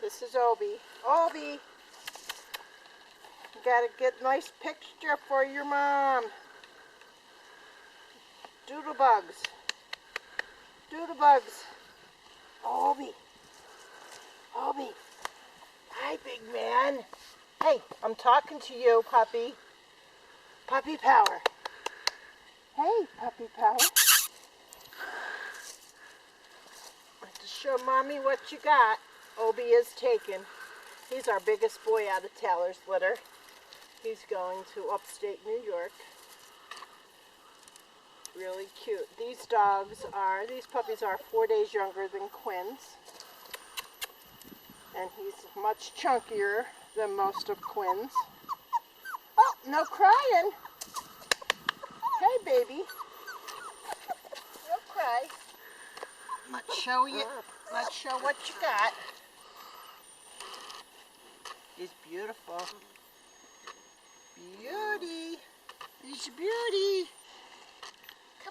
This is Obi. Obi! You gotta get a nice picture for your mom. Doodlebugs. Doodlebugs. Obi. Obi. Hi, big man. Hey, I'm talking to you, puppy. Puppy power. Hey, puppy power. To show mommy what you got, Obi is taken. He's our biggest boy out of Taylor's litter. He's going to upstate New York. Really cute. These puppies are 4 days younger than Quinn's. And he's much chunkier than most of Quinn's. Oh, no crying. Hey, baby. No cry. Let's show what you got. He's beautiful. Beauty. He's a beauty.